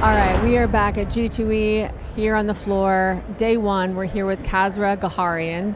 All right, we are back at G2E here on the floor. Day one, we're here with Kasra Ghaharian.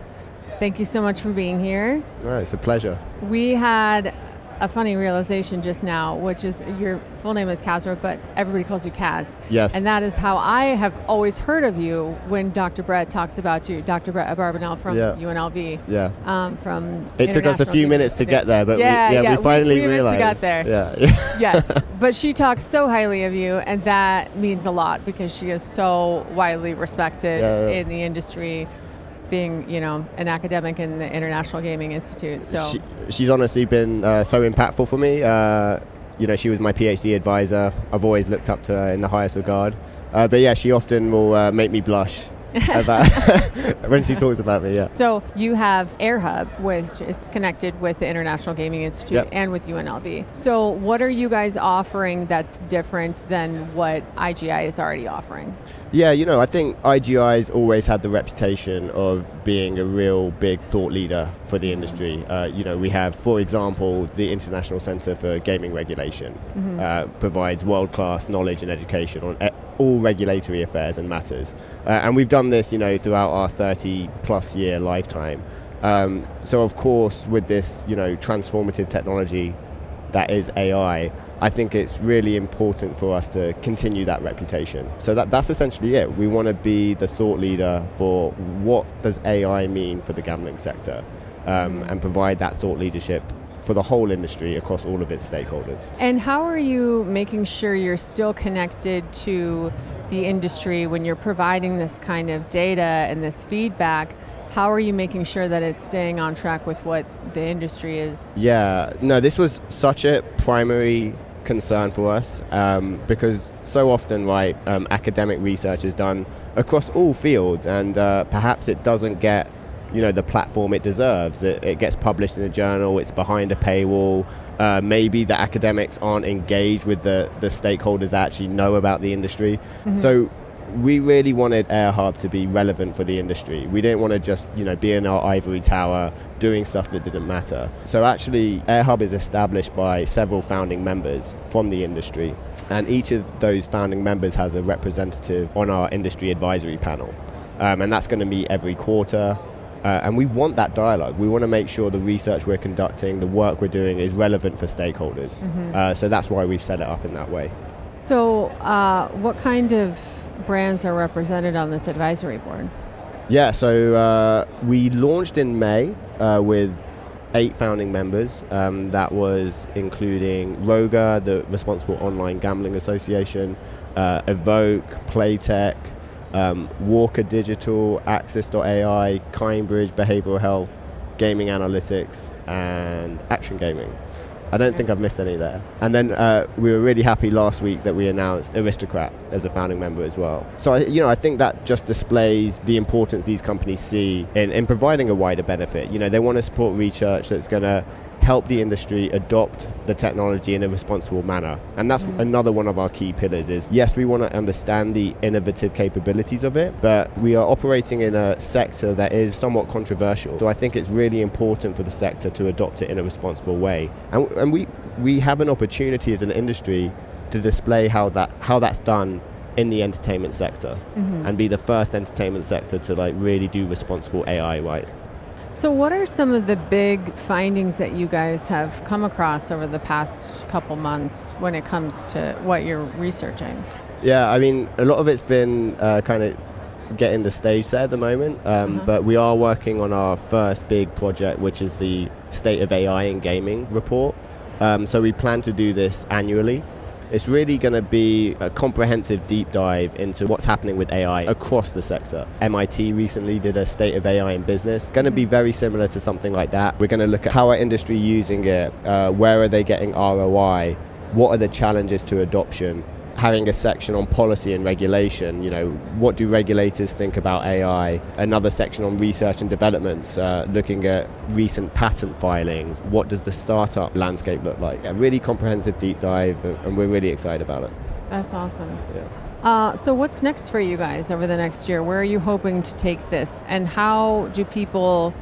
Thank you so much for being here. Oh, it's a pleasure. We had a funny realization just now, which is your full name is Kasra, but everybody calls you Kaz. Yes. And that is how I have always heard of you when Dr. Brett talks about you, Dr. Brett Abarbanel from UNLV. Yeah. From it took us a few minutes to get there, but we finally realized. We got there. Yeah. Yes, but she talks so highly of you, and that means a lot because she is so widely respected in the industry, being, an academic in the International Gaming Institute. So she's honestly been so impactful for me. She was my PhD advisor. I've always looked up to her in the highest regard. But yeah, she often will make me blush about when she talks about me. Yeah. So you have AirHub, which is connected with the International Gaming Institute and with UNLV. So what are you guys offering that's different than what IGI is already offering? Yeah, I think IGI's always had the reputation of being a real big thought leader for the industry. We have, for example, the International Center for Gaming Regulation provides world-class knowledge and education on all regulatory affairs and matters. And we've done this, throughout our 30-plus year lifetime. So, of course, with this, transformative technology that is AI, I think it's really important for us to continue that reputation. So that's essentially it. We want to be the thought leader for what does AI mean for the gambling sector, and provide that thought leadership for the whole industry across all of its stakeholders. And how are you making sure you're still connected to the industry when you're providing this kind of data and this feedback? How are you making sure that it's staying on track with what the industry is? Yeah, no, this was such a primary concern for us because so often, academic research is done across all fields, and perhaps it doesn't get the platform it deserves. It gets published in a journal, it's behind a paywall. Maybe the academics aren't engaged with the stakeholders that actually know about the industry. So we really wanted AirHub to be relevant for the industry. We didn't want to just be in our ivory tower doing stuff that didn't matter. So actually AirHub is established by several founding members from the industry, and each of those founding members has a representative on our industry advisory panel, and that's going to meet every quarter. And we want that dialogue. We want to make sure the research we're conducting, the work we're doing is relevant for stakeholders. So that's why we've set it up in that way. So what kind of brands are represented on this advisory board? Yeah, so we launched in May with 8 founding members. That was including Roga, the Responsible Online Gambling Association, Evoke, Playtech, Walker Digital, Axis.ai, Kindbridge Behavioral Health, Gaming Analytics, and Action Gaming. I don't think I've missed any there. And then we were really happy last week that we announced Aristocrat as a founding member as well. So I think that just displays the importance these companies see in providing a wider benefit. They want to support research that's going to help the industry adopt the technology in a responsible manner. And that's another one of our key pillars is, yes, we want to understand the innovative capabilities of it, but we are operating in a sector that is somewhat controversial. So I think it's really important for the sector to adopt it in a responsible way. And we have an opportunity as an industry to display how that's done in the entertainment sector and be the first entertainment sector to really do responsible AI right. So what are some of the big findings that you guys have come across over the past couple months when it comes to what you're researching? Yeah, a lot of it's been kind of getting the stage set at the moment, but we are working on our first big project, which is the State of AI in Gaming report. So we plan to do this annually. It's really going to be a comprehensive deep dive into what's happening with AI across the sector. MIT recently did a State of AI in Business. Going to be very similar to something like that. We're going to look at how our industry using it, where are they getting ROI, what are the challenges to adoption, having a section on policy and regulation, what do regulators think about AI, another section on research and development, looking at recent patent filings, what does the startup landscape look like. A really comprehensive deep dive, and we're really excited about it. That's awesome. Yeah. So what's next for you guys over the next year? Where are you hoping to take this, and how do people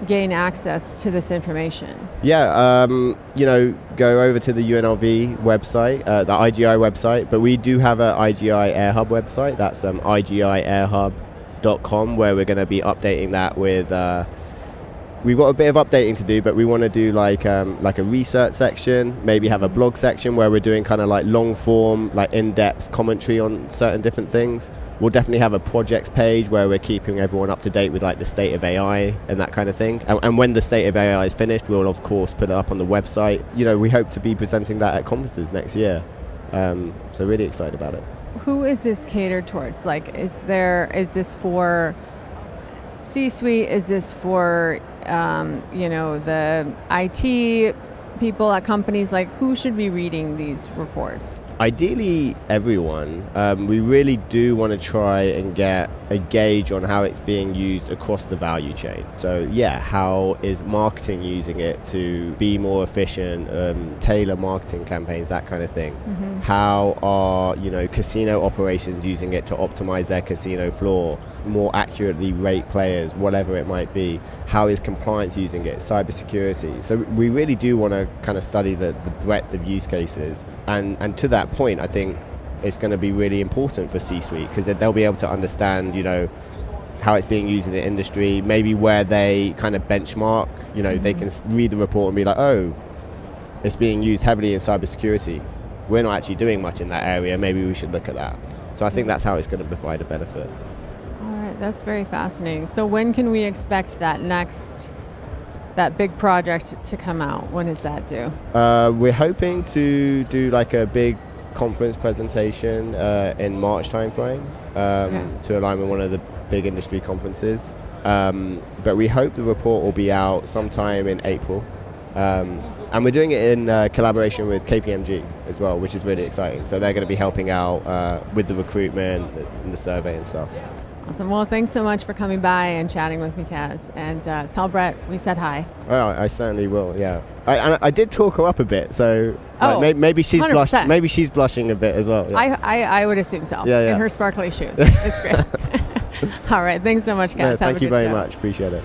gain access to this information? Yeah, go over to the UNLV website, the IGI website, but we do have an IGI Air Hub website. That's igiairhub.com, where we're going to be updating that with... we've got a bit of updating to do, but we want to do like a research section, maybe have a blog section where we're doing kind of like long form, like in-depth commentary on certain different things. We'll definitely have a projects page where we're keeping everyone up to date with like the state of AI and that kind of thing. And when the state of AI is finished, we'll of course put it up on the website. We hope to be presenting that at conferences next year. So really excited about it. Who is this catered towards? Like, is this for C-suite? Is this for the IT people at companies? Like, who should be reading these reports? Ideally, everyone. We really do want to try and get a gauge on how it's being used across the value chain. So how is marketing using it to be more efficient, tailor marketing campaigns, that kind of thing? Mm-hmm. How are casino operations using it to optimize their casino floor, more accurately rate players, whatever it might be? How is compliance using it, cybersecurity? So we really do want to kind of study the breadth of use cases, and to that point, I think it's going to be really important for C-suite, because they'll be able to understand, how it's being used in the industry, maybe where they kind of benchmark. Mm-hmm. They can read the report and be like, oh, it's being used heavily in cybersecurity. We're not actually doing much in that area. Maybe we should look at that. So I think that's how it's going to provide a benefit. All right, that's very fascinating. So when can we expect that big project to come out? When is that due? We're hoping to do like a big conference presentation in March timeframe to align with one of the big industry conferences. But we hope the report will be out sometime in April. And we're doing it in collaboration with KPMG as well, which is really exciting. So they're going to be helping out with the recruitment and the survey and stuff. Awesome. Well, thanks so much for coming by and chatting with me, Kaz. And tell Brett we said hi. Well, I certainly will. Yeah, I did talk her up a bit, so maybe she's 100%. Maybe she's blushing a bit as well. Yeah. I would assume so. Yeah. In her sparkly shoes. It's great. All right. Thanks so much, Kaz. Thank you very much. Appreciate it.